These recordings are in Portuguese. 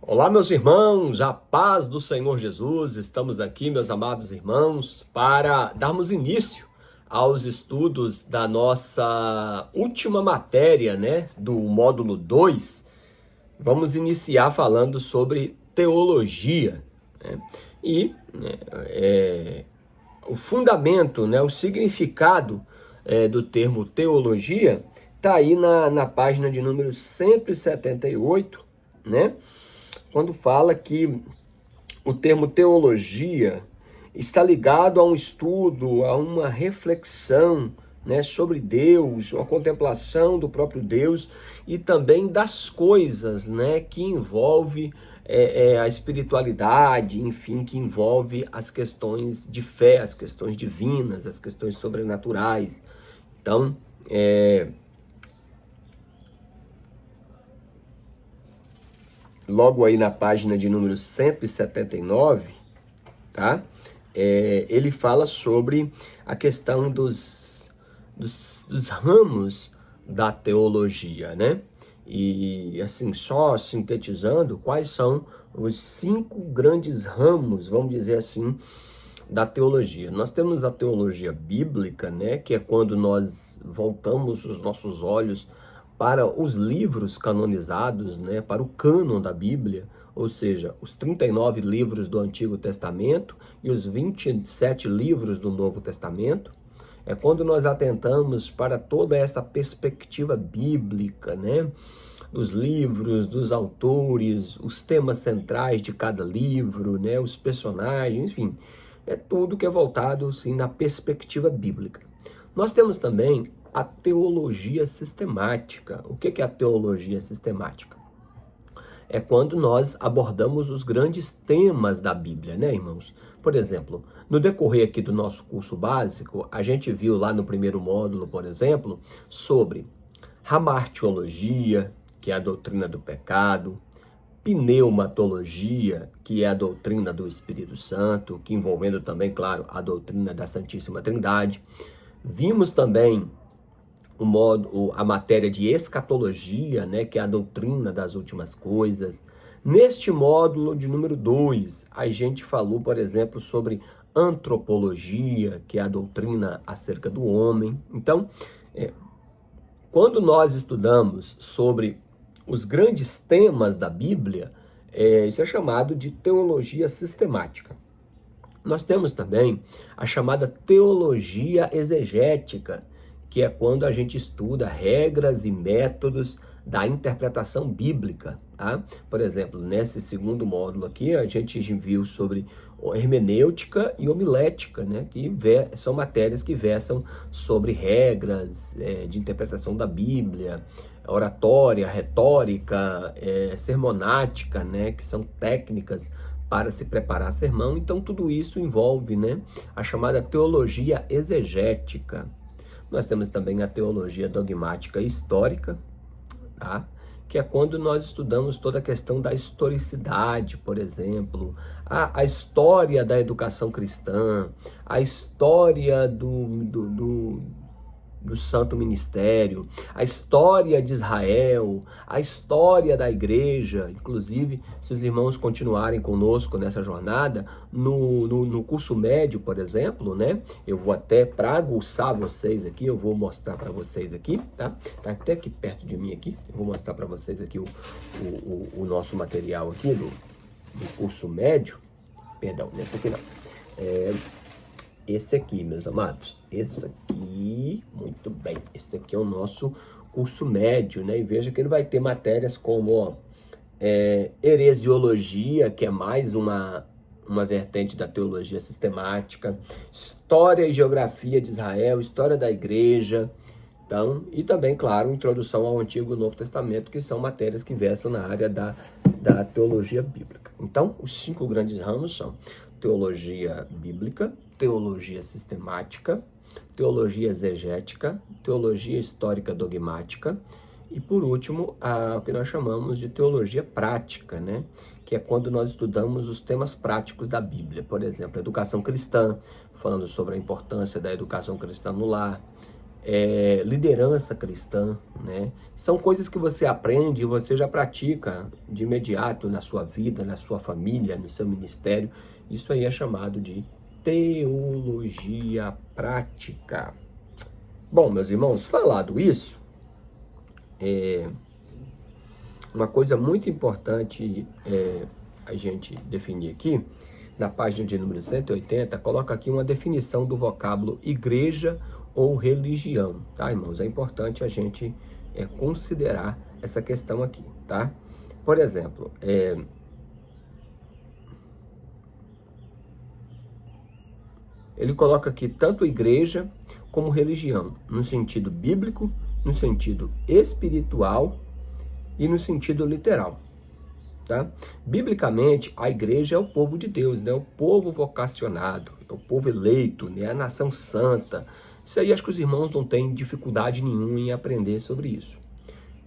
Olá, meus irmãos, a paz do Senhor Jesus. Estamos aqui, meus amados irmãos, para darmos início aos estudos da nossa última matéria, do módulo 2. Vamos iniciar falando sobre teologia, o fundamento, o significado do termo teologia está aí na página de número 178, quando fala que o termo teologia está ligado a um estudo, a uma reflexão, sobre Deus, a contemplação do próprio Deus e também das coisas, que envolve a espiritualidade, enfim, que envolve as questões de fé, as questões divinas, as questões sobrenaturais. Então, logo aí na página de número 179, ele fala sobre a questão dos ramos da teologia, E assim, só sintetizando, quais são os 5 grandes ramos, vamos dizer assim, da teologia. Nós temos a teologia bíblica, que é quando nós voltamos os nossos olhos para os livros canonizados, para o cânon da Bíblia, ou seja, os 39 livros do Antigo Testamento e os 27 livros do Novo Testamento. É quando nós atentamos para toda essa perspectiva bíblica, dos livros, dos autores, os temas centrais de cada livro, os personagens, enfim, é tudo que é voltado assim, na perspectiva bíblica. Nós temos também a teologia sistemática. O que é a teologia sistemática? É quando nós abordamos os grandes temas da Bíblia, irmãos? Por exemplo, no decorrer aqui do nosso curso básico, a gente viu lá no primeiro módulo, por exemplo, sobre hamartiologia, que é a doutrina do pecado, pneumatologia, que é a doutrina do Espírito Santo, que envolvendo também, claro, a doutrina da Santíssima Trindade. Vimos também a matéria de escatologia, que é a doutrina das últimas coisas. Neste módulo de número 2, a gente falou, por exemplo, sobre antropologia, que é a doutrina acerca do homem. Então, quando nós estudamos sobre os grandes temas da Bíblia, isso é chamado de teologia sistemática. Nós temos também a chamada teologia exegética, que é quando a gente estuda regras e métodos da interpretação bíblica. Por exemplo, nesse segundo módulo aqui, a gente viu sobre hermenêutica e homilética, que são matérias que versam sobre regras de interpretação da Bíblia, oratória, retórica, sermonática, que são técnicas para se preparar sermão. Então, tudo isso envolve a chamada teologia exegética. Nós temos também a teologia dogmática histórica, que é quando nós estudamos toda a questão da historicidade, por exemplo, a história da educação cristã, a história do Santo Ministério, a história de Israel, a história da igreja. Inclusive, se os irmãos continuarem conosco nessa jornada, no curso médio, por exemplo, eu vou até, para aguçar vocês aqui, eu vou mostrar para vocês aqui, tá até aqui perto de mim aqui, eu vou mostrar para vocês aqui o nosso material aqui do curso médio, perdão, nesse aqui não, esse aqui, meus amados, esse aqui, muito bem, esse aqui é o nosso curso médio, e veja que ele vai ter matérias como heresiologia, que é mais uma vertente da teologia sistemática, história e geografia de Israel, história da igreja, e também, claro, introdução ao Antigo e Novo Testamento, que são matérias que versam na área da teologia bíblica. Então, os 5 grandes ramos são teologia bíblica, teologia sistemática, teologia exegética, teologia histórica dogmática e, por último, o que nós chamamos de teologia prática, que é quando nós estudamos os temas práticos da Bíblia. Por exemplo, educação cristã, falando sobre a importância da educação cristã no lar, liderança cristã, né? São coisas que você aprende e você já pratica de imediato na sua vida, na sua família, no seu ministério. Isso aí é chamado de teologia prática. Bom, meus irmãos, falado isso, uma coisa muito importante a gente definir aqui, na página de número 180, coloca aqui uma definição do vocábulo igreja ou religião, tá, irmãos? É importante a gente considerar essa questão aqui, tá? Por exemplo, ele coloca aqui tanto igreja como religião, no sentido bíblico, no sentido espiritual e no sentido literal, tá? Biblicamente, a igreja é o povo de Deus, né? O povo vocacionado, é o povo eleito, né? A nação santa. Isso aí acho que os irmãos não têm dificuldade nenhuma em aprender sobre isso.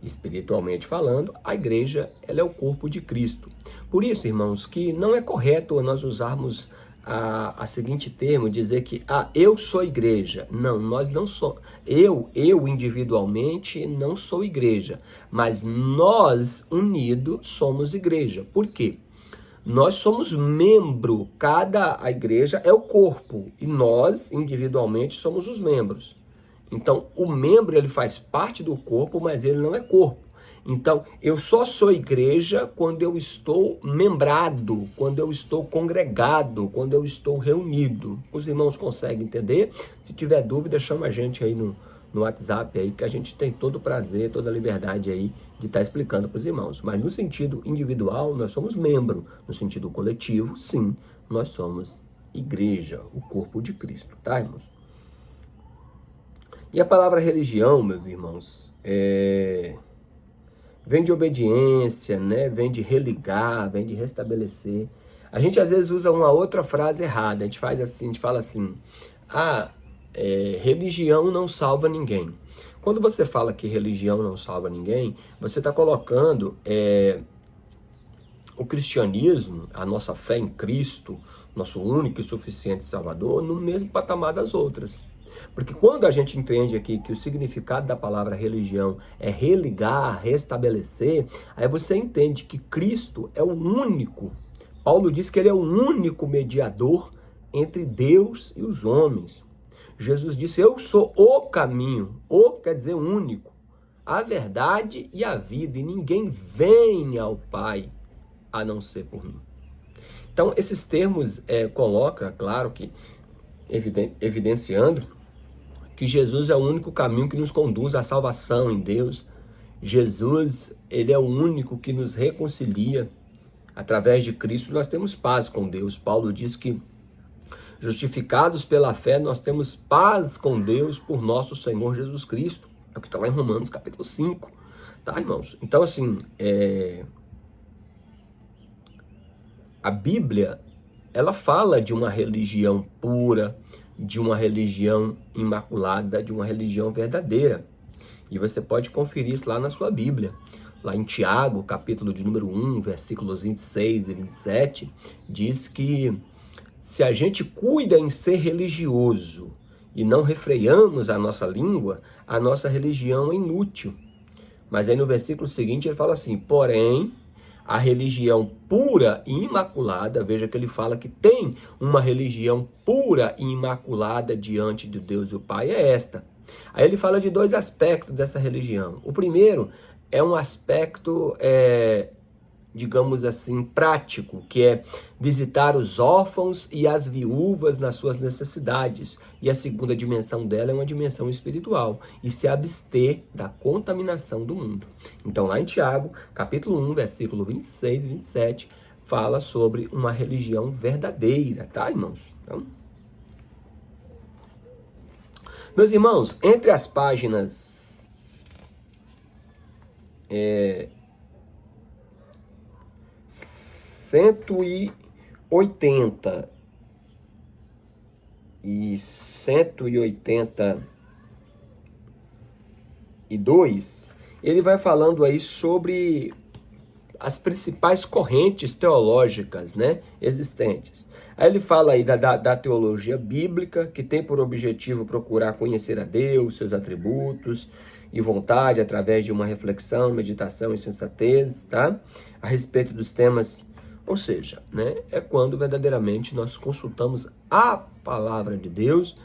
Espiritualmente falando, a igreja ela é o corpo de Cristo. Por isso, irmãos, que não é correto nós usarmos a seguinte termo, dizer que eu sou igreja. Não, nós não somos. Eu individualmente não sou igreja, mas nós unidos somos igreja. Por quê? Nós somos membro, a igreja é o corpo e nós individualmente somos os membros. Então, o membro ele faz parte do corpo, mas ele não é corpo. Então, eu só sou igreja quando eu estou membrado, quando eu estou congregado, quando eu estou reunido. Os irmãos conseguem entender? Se tiver dúvida, chama a gente aí no WhatsApp aí, que a gente tem todo o prazer, toda a liberdade aí de estar explicando para os irmãos. Mas no sentido individual, nós somos membro. No sentido coletivo, sim, nós somos igreja, o corpo de Cristo, tá, irmãos? E a palavra religião, meus irmãos, vem de obediência, né? Vem de religar, vem de restabelecer. A gente às vezes usa uma outra frase errada. A gente fala assim, religião não salva ninguém. Quando você fala que religião não salva ninguém, você está colocando o cristianismo, a nossa fé em Cristo, nosso único e suficiente Salvador, no mesmo patamar das outras. Porque quando a gente entende aqui que o significado da palavra religião é religar, restabelecer, aí você entende que Cristo é o único. Paulo diz que ele é o único mediador entre Deus e os homens. Jesus disse, eu sou o caminho, quer dizer único, a verdade e a vida, e ninguém vem ao Pai a não ser por mim. Então, esses termos coloca, claro que evidenciando que Jesus é o único caminho que nos conduz à salvação em Deus. Jesus, ele é o único que nos reconcilia. Através de Cristo nós temos paz com Deus. Paulo diz que justificados pela fé nós temos paz com Deus por nosso Senhor Jesus Cristo. É o que está lá em Romanos capítulo 5. Tá, irmãos? Então assim, a Bíblia, ela fala de uma religião pura, de uma religião imaculada, de uma religião verdadeira. E você pode conferir isso lá na sua Bíblia. Lá em Tiago, capítulo de número 1, versículos 26 e 27, diz que se a gente cuida em ser religioso e não refreamos a nossa língua, a nossa religião é inútil. Mas aí no versículo seguinte ele fala assim, porém, a religião pura e imaculada, veja que ele fala que tem uma religião pura e imaculada diante de Deus e o Pai, é esta. Aí ele fala de dois aspectos dessa religião. O primeiro é um aspecto, digamos assim, prático, que é visitar os órfãos e as viúvas nas suas necessidades. E a segunda dimensão dela é uma dimensão espiritual, e se abster da contaminação do mundo. Então lá em Tiago, capítulo 1, versículo 26 e 27, fala sobre uma religião verdadeira, tá, irmãos? Então, meus irmãos, entre as páginas 180 e 182, ele vai falando aí sobre as principais correntes teológicas, né, existentes. Aí ele fala aí da teologia bíblica, que tem por objetivo procurar conhecer a Deus, seus atributos e vontade, através de uma reflexão, meditação e sensatez, tá? A respeito dos temas, ou seja, né, é quando verdadeiramente nós consultamos a palavra de Deus.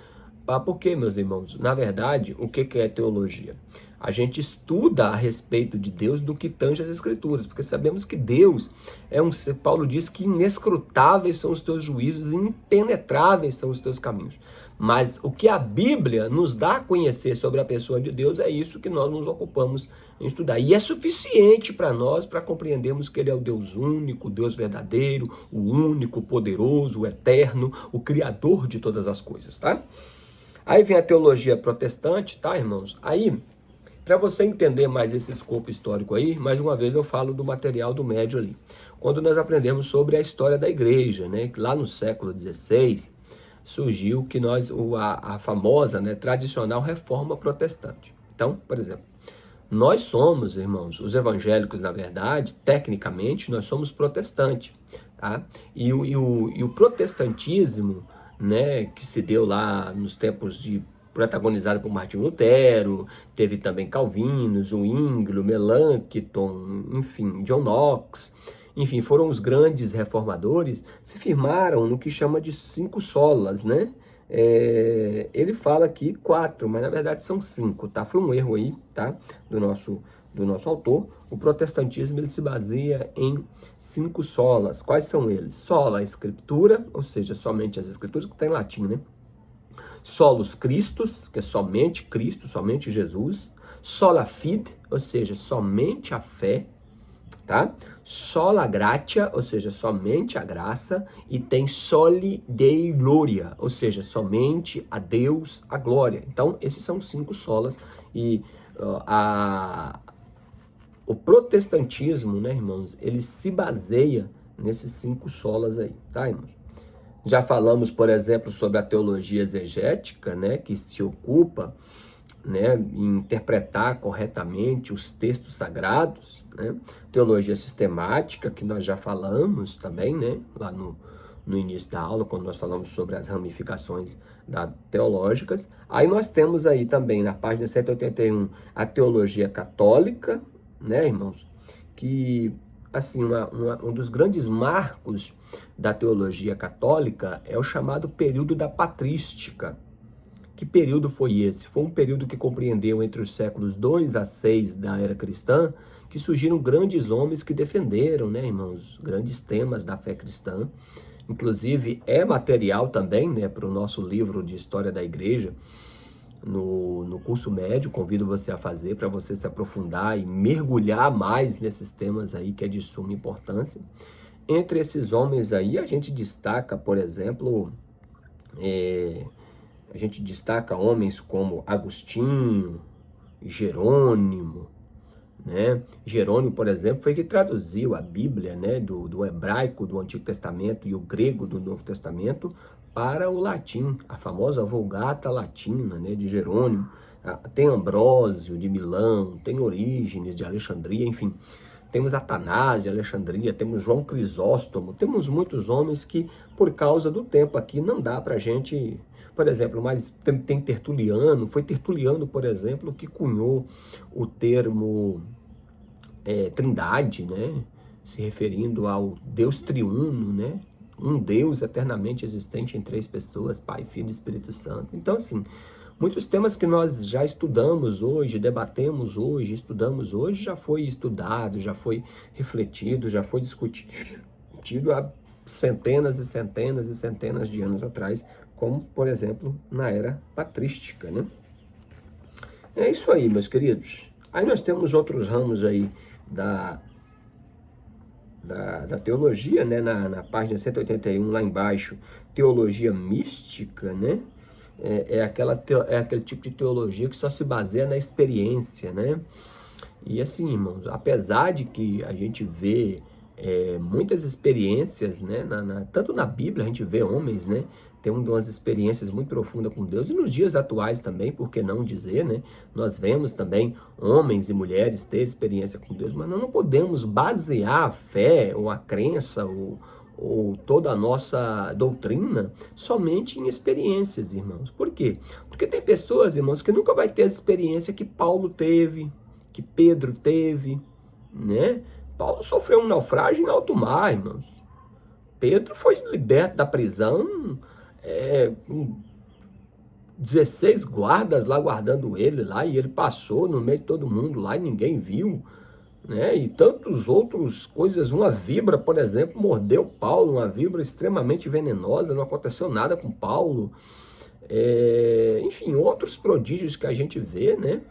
Por quê, meus irmãos? Na verdade, o que é teologia? A gente estuda a respeito de Deus do que tange as Escrituras, porque sabemos que Deus Paulo diz que inescrutáveis são os teus juízos e impenetráveis são os teus caminhos. Mas o que a Bíblia nos dá a conhecer sobre a pessoa de Deus é isso que nós nos ocupamos em estudar. E é suficiente para nós, para compreendermos que Ele é o Deus único, o Deus verdadeiro, o único, o poderoso, o eterno, o Criador de todas as coisas, tá? Aí vem a teologia protestante, tá, irmãos? Aí, para você entender mais esse escopo histórico aí, mais uma vez eu falo do material do médio ali. Quando nós aprendemos sobre a história da igreja, né? Que lá no século XVI surgiu a famosa, né, tradicional reforma protestante. Então, por exemplo, nós somos, irmãos, os evangélicos, na verdade, tecnicamente, nós somos protestantes, tá? E o protestantismo, né, que se deu lá nos tempos protagonizado por Martinho Lutero, teve também Calvino, Zwinglio, Melanchthon, enfim, John Knox, enfim, foram os grandes reformadores, se firmaram no que chama de 5 solas, né? Ele fala aqui 4, mas na verdade são 5, tá? Foi um erro aí, tá? Do nosso autor. O protestantismo ele se baseia em 5 solas. Quais são eles? Sola Escritura, ou seja, somente as Escrituras, que está em latim, né? Solus Christus, que é somente Cristo, somente Jesus. Sola Fide, ou seja, somente a fé, tá? Sola Gratia, ou seja, somente a graça. E tem Soli Dei Gloria, ou seja, somente a Deus a glória. Então, esses são 5 solas. E o protestantismo, né, irmãos, ele se baseia nesses 5 solas aí, tá, irmãos? Já falamos, por exemplo, sobre a teologia exegética, né, que se ocupa, né, em interpretar corretamente os textos sagrados, né? Teologia sistemática, que nós já falamos também, né, lá no início da aula, quando nós falamos sobre as ramificações teológicas. Aí nós temos aí também, na página 181, a teologia católica, né, irmãos, que, assim, um dos grandes marcos da teologia católica é o chamado período da patrística. Que período foi esse? Foi um período que compreendeu entre os séculos 2 a 6 da era cristã, que surgiram grandes homens que defenderam, né, irmãos, grandes temas da fé cristã. Inclusive, é material também, né, para o nosso livro de História da Igreja, no curso médio, convido você a fazer para você se aprofundar e mergulhar mais nesses temas aí que é de suma importância. Entre esses homens aí, a gente destaca, por exemplo, homens como Agostinho, Jerônimo, né? Jerônimo, por exemplo, foi que traduziu a Bíblia, né, do hebraico do Antigo Testamento e o grego do Novo Testamento para o latim, a famosa Vulgata Latina, né, de Jerônimo. Tem Ambrósio de Milão, tem Orígenes de Alexandria, enfim. Temos Atanásio de Alexandria, temos João Crisóstomo, temos muitos homens que, por causa do tempo aqui, não dá para a gente... Por exemplo, mas tem Tertuliano, foi Tertuliano, por exemplo, que cunhou o termo trindade, né? Se referindo ao Deus triuno, né? Um Deus eternamente existente em 3 pessoas, Pai, Filho e Espírito Santo. Então, assim, muitos temas que nós já estudamos hoje, debatemos hoje, estudamos hoje, já foi estudado, já foi refletido, já foi discutido há centenas e centenas e centenas de anos atrás, como, por exemplo, na era patrística, né? É isso aí, meus queridos. Aí nós temos outros ramos aí da teologia, né? Na página 181, lá embaixo, teologia mística, né? É aquele tipo de teologia que só se baseia na experiência, né? E assim, irmãos, apesar de que a gente vê muitas experiências, né? Tanto na Bíblia a gente vê homens, né? Tem umas experiências muito profundas com Deus, e nos dias atuais também, por que não dizer, né? Nós vemos também homens e mulheres ter experiência com Deus, mas nós não podemos basear a fé ou a crença ou toda a nossa doutrina somente em experiências, irmãos. Por quê? Porque tem pessoas, irmãos, que nunca vai ter a experiência que Paulo teve, que Pedro teve, né? Paulo sofreu um naufrágio em alto mar, irmãos. Pedro foi liberto da prisão, com 16 guardas lá guardando ele lá, e ele passou no meio de todo mundo lá e ninguém viu, né? E tantos outros coisas. Uma víbora, por exemplo, mordeu Paulo, uma víbora extremamente venenosa, não aconteceu nada com Paulo. Enfim, outros prodígios que a gente vê, né,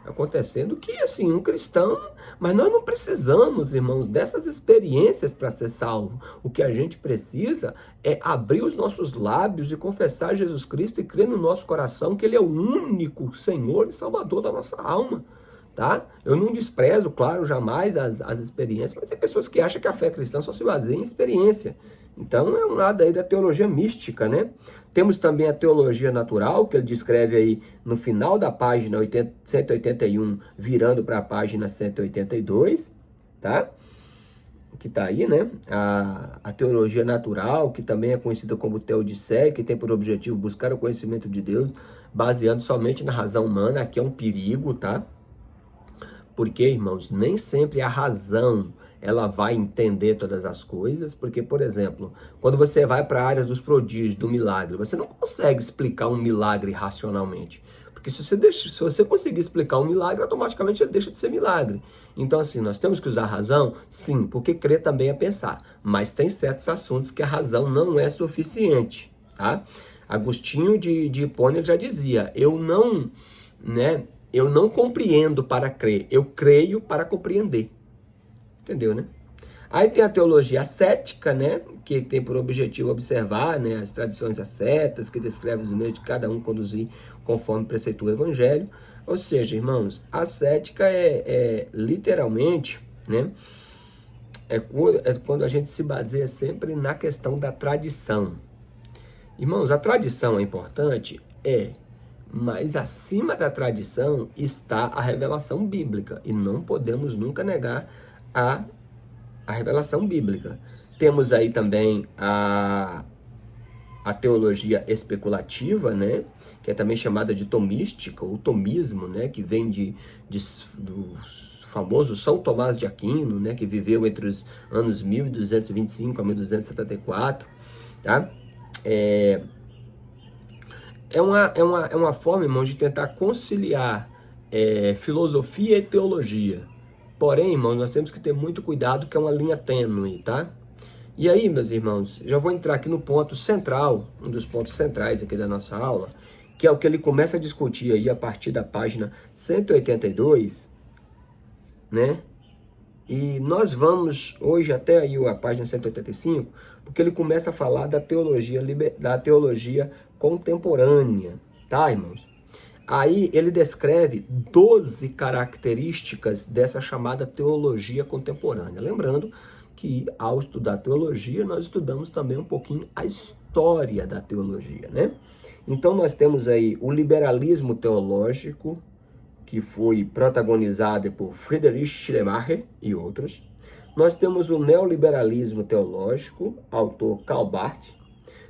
acontecendo, que assim, um cristão, mas nós não precisamos, irmãos, dessas experiências para ser salvo. O que a gente precisa é abrir os nossos lábios e confessar Jesus Cristo e crer no nosso coração que Ele é o único Senhor e Salvador da nossa alma, tá? Eu não desprezo, claro, jamais as experiências, mas tem pessoas que acham que a fé cristã só se baseia em experiência. Então é um lado aí da teologia mística, né? Temos também a teologia natural, que ele descreve aí no final da página 181, virando para a página 182, tá? Que está aí, né? A teologia natural, que também é conhecida como teodiceia, que tem por objetivo buscar o conhecimento de Deus, baseando somente na razão humana. Aqui é um perigo, tá? Porque, irmãos, nem sempre a razão ela vai entender todas as coisas, porque, por exemplo, quando você vai para a área dos prodígios, do milagre, você não consegue explicar um milagre racionalmente. Porque se você conseguir explicar um milagre, automaticamente ele deixa de ser milagre. Então, assim, nós temos que usar a razão? Sim, porque crer também é pensar. Mas tem certos assuntos que a razão não é suficiente, tá? Agostinho de Hipona já dizia, eu não compreendo para crer, eu creio para compreender. Entendeu, né? Aí tem a teologia ascética, né? Que tem por objetivo observar, né, as tradições ascetas, que descreve os meios de cada um conduzir conforme preceitua o evangelho. Ou seja, irmãos, a ascética é literalmente, né? É quando a gente se baseia sempre na questão da tradição. Irmãos, a tradição é importante? Mas acima da tradição está a revelação bíblica. E não podemos nunca negar a revelação bíblica. Temos aí também a teologia especulativa, né? Que é também chamada de tomística, ou tomismo, né? Que vem do famoso São Tomás de Aquino, né? Que viveu entre os anos 1225 a 1274, tá? É uma forma, irmãos, de tentar conciliar filosofia e teologia. Porém, irmãos, nós temos que ter muito cuidado, que é uma linha tênue, tá? E aí, meus irmãos, já vou entrar aqui no ponto central, um dos pontos centrais aqui da nossa aula, que é o que ele começa a discutir aí a partir da página 182, né? E nós vamos hoje até aí a página 185, porque ele começa a falar da teologia contemporânea, tá, irmãos? Aí ele descreve 12 características dessa chamada teologia contemporânea. Lembrando que ao estudar teologia, nós estudamos também um pouquinho a história da teologia, né? Então nós temos aí o liberalismo teológico, que foi protagonizado por Friedrich Schleiermacher e outros. Nós temos o neoliberalismo teológico, autor Karl Barth.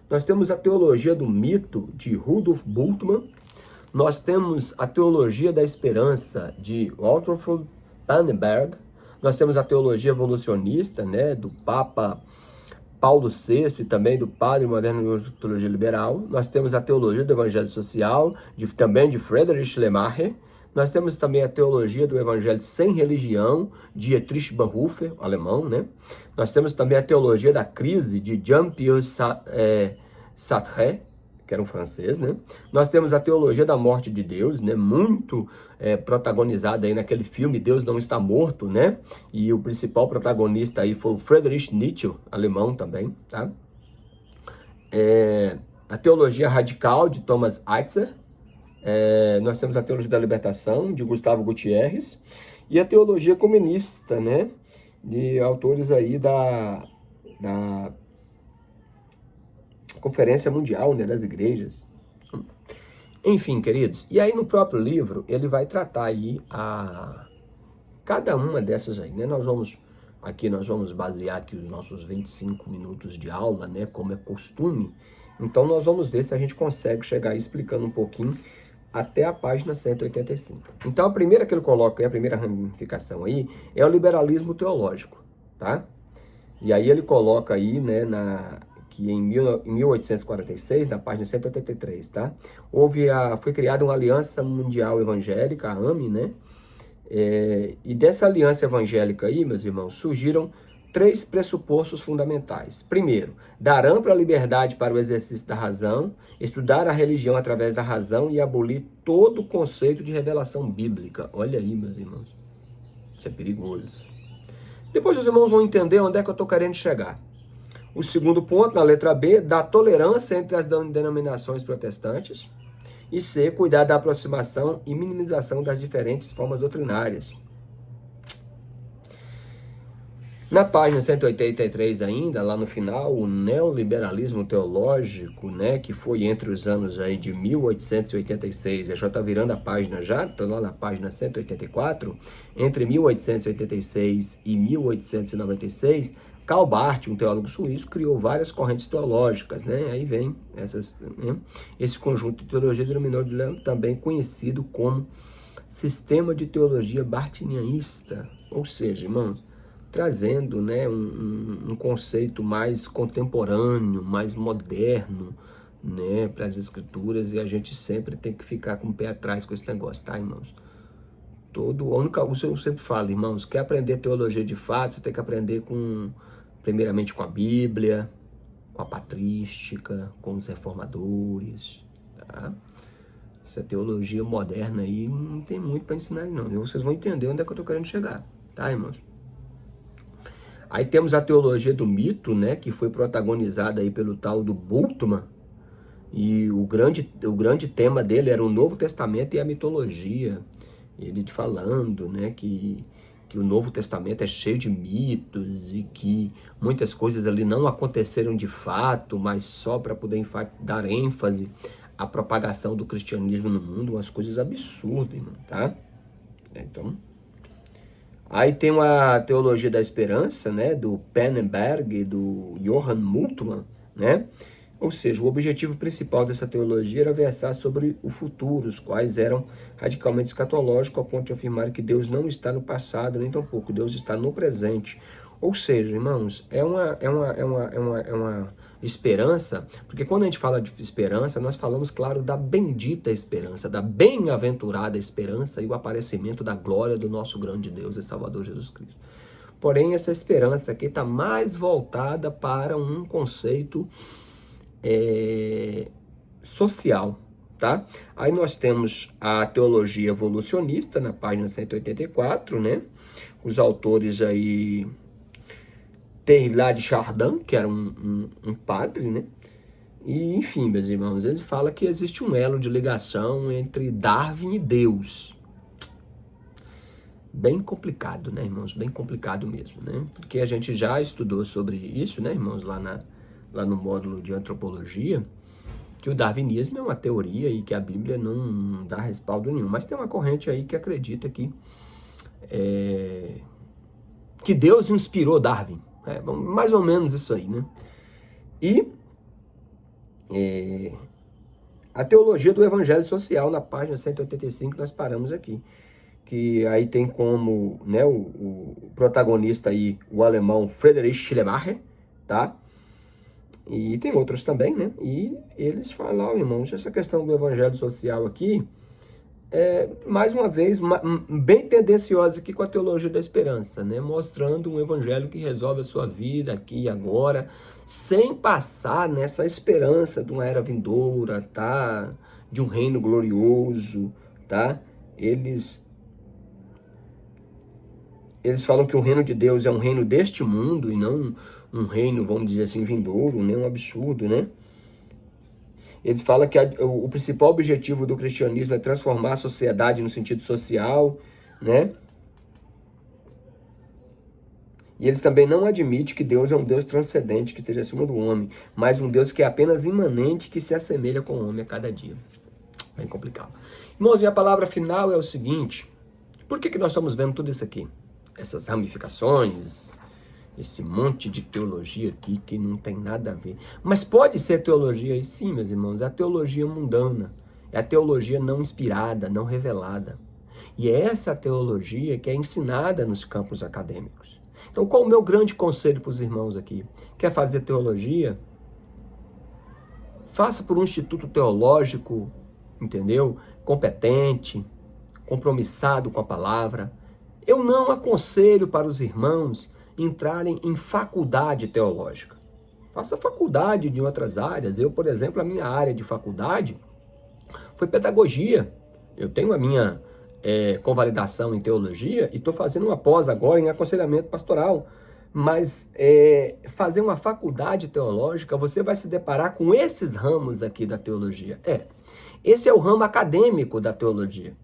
Nós temos a teologia do mito, de Rudolf Bultmann. Nós temos a teologia da esperança, de Walter von Pannenberg. Nós temos a teologia evolucionista, né, do Papa Paulo VI e também do Padre Moderno de Teologia Liberal. Nós temos a teologia do Evangelho Social, também de Friedrich Schleiermacher. Nós temos também a teologia do Evangelho sem religião, de Dietrich Bonhoeffer, alemão, né? Nós temos também a teologia da crise, de Jean-Pierre Sartre, que era um francês, né? Nós temos a teologia da morte de Deus, né? Muito protagonizada aí naquele filme Deus Não Está Morto, né? E o principal protagonista aí foi o Friedrich Nietzsche, alemão também, tá? A teologia radical de Thomas Eitzer. Nós temos a teologia da libertação de Gustavo Gutierrez e a teologia comunista, né? de autores aí da Conferência Mundial, né, das Igrejas. Enfim, queridos, e aí no próprio livro ele vai tratar aí cada uma dessas aí, né? Nós vamos basear aqui os nossos 25 minutos de aula, né, como é costume. Então nós vamos ver se a gente consegue chegar aí explicando um pouquinho até a página 185. Então a primeira que ele coloca, a primeira ramificação aí, é o liberalismo teológico, tá? E aí ele coloca aí, né, que em 1846, na página 183, tá? Foi criada uma Aliança Mundial Evangélica, a AME, né? E dessa aliança evangélica aí, meus irmãos, surgiram 3 pressupostos fundamentais. Primeiro, dar ampla liberdade para o exercício da razão, estudar a religião através da razão e abolir todo o conceito de revelação bíblica. Olha aí, meus irmãos, isso é perigoso. Depois os irmãos vão entender onde é que eu estou querendo chegar. O segundo ponto, na letra B, da tolerância entre as denominações protestantes. E C, cuidar da aproximação e minimização das diferentes formas doutrinárias. Na página 183 ainda, lá no final, o neoliberalismo teológico, né, que foi entre os anos aí de 1886, já está virando a página já, estou lá na página 184, entre 1886 e 1896, Karl Barth, um teólogo suíço, criou várias correntes teológicas, né? Aí vem esse conjunto de teologia denominou também conhecido como sistema de teologia bartinianista, ou seja, irmãos, trazendo, né, um conceito mais contemporâneo, mais moderno, né, para as escrituras, e a gente sempre tem que ficar com o pé atrás com esse negócio, tá, irmãos? Eu sempre falo, irmãos, quer aprender teologia de fato, você tem que aprender primeiramente com a Bíblia, com a patrística, com os reformadores, tá? Essa teologia moderna aí não tem muito para ensinar, não. E vocês vão entender onde é que eu estou querendo chegar, tá, irmãos? Aí temos a teologia do mito, né, que foi protagonizada aí pelo tal do Bultmann, e o grande tema dele era o Novo Testamento e a mitologia. Ele falando, né, que o Novo Testamento é cheio de mitos e que muitas coisas ali não aconteceram de fato, mas só para poder dar ênfase à propagação do cristianismo no mundo, umas coisas absurdas, irmão, tá? Então, aí tem uma teologia da esperança, né, do Pannenberg e do Johann Moltmann, né? Ou seja, o objetivo principal dessa teologia era versar sobre o futuro, os quais eram radicalmente escatológicos, ao ponto de afirmar que Deus não está no passado, nem tampouco, Deus está no presente. Ou seja, irmãos, é uma esperança, porque quando a gente fala de esperança, nós falamos, claro, da bendita esperança, da bem-aventurada esperança e o aparecimento da glória do nosso grande Deus e Salvador Jesus Cristo. Porém, essa esperança aqui está mais voltada para um conceito social, tá? Aí nós temos a teologia evolucionista na página 184, né? Os autores aí, Teilhard de Chardin, que era um padre, né? E, enfim, meus irmãos, ele fala que existe um elo de ligação entre Darwin e Deus. Bem complicado, né, irmãos? Bem complicado mesmo, né? Porque a gente já estudou sobre isso, né, irmãos, lá no módulo de antropologia, que o darwinismo é uma teoria e que a Bíblia não dá respaldo nenhum. Mas tem uma corrente aí que acredita que Deus inspirou Darwin. Mais ou menos isso aí, né? E a teologia do evangelho social, na página 185, nós paramos aqui. Que aí tem como, né, o protagonista aí, o alemão Friedrich Schleiermacher, tá? E tem outros também, né? E eles falam, irmãos, essa questão do evangelho social aqui é, mais uma vez, bem tendenciosa aqui com a teologia da esperança, né? Mostrando um evangelho que resolve a sua vida aqui e agora, sem passar nessa esperança de uma era vindoura, tá? De um reino glorioso, tá? Eles falam que o reino de Deus é um reino deste mundo e não um reino, vamos dizer assim, vindouro, né? Um absurdo, né? Eles falam que o principal objetivo do cristianismo é transformar a sociedade no sentido social, né? E eles também não admitem que Deus é um Deus transcendente, que esteja acima do homem, mas um Deus que é apenas imanente, que se assemelha com o homem a cada dia. Bem complicado. Irmãos, minha palavra final é o seguinte: por que nós estamos vendo tudo isso aqui? Essas ramificações, esse monte de teologia aqui que não tem nada a ver. Mas pode ser teologia, e sim, meus irmãos, é a teologia mundana, é a teologia não inspirada, não revelada. E é essa teologia que é ensinada nos campos acadêmicos. Então, qual o meu grande conselho para os irmãos aqui? Quer fazer teologia? Faça por um instituto teológico, entendeu? Competente, compromissado com a palavra. Eu não aconselho para os irmãos entrarem em faculdade teológica. Faça faculdade de outras áreas. Eu, por exemplo, a minha área de faculdade foi pedagogia. Eu tenho a minha convalidação em teologia e estou fazendo uma pós agora em aconselhamento pastoral. Mas fazer uma faculdade teológica, você vai se deparar com esses ramos aqui da teologia. Esse é o ramo acadêmico da teologia.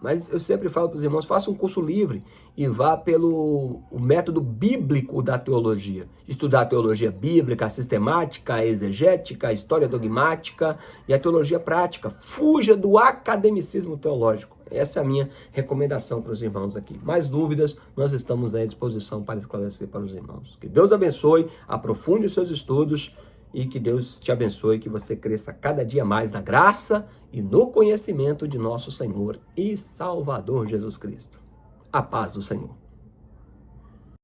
Mas eu sempre falo para os irmãos, faça um curso livre e vá pelo método bíblico da teologia. Estudar a teologia bíblica, a sistemática, a exegética, a história dogmática e a teologia prática. Fuja do academicismo teológico. Essa é a minha recomendação para os irmãos aqui. Mais dúvidas, nós estamos à disposição para esclarecer para os irmãos. Que Deus abençoe, aprofunde os seus estudos e que Deus te abençoe, que você cresça cada dia mais na graça e no conhecimento de nosso Senhor e Salvador Jesus Cristo. A paz do Senhor.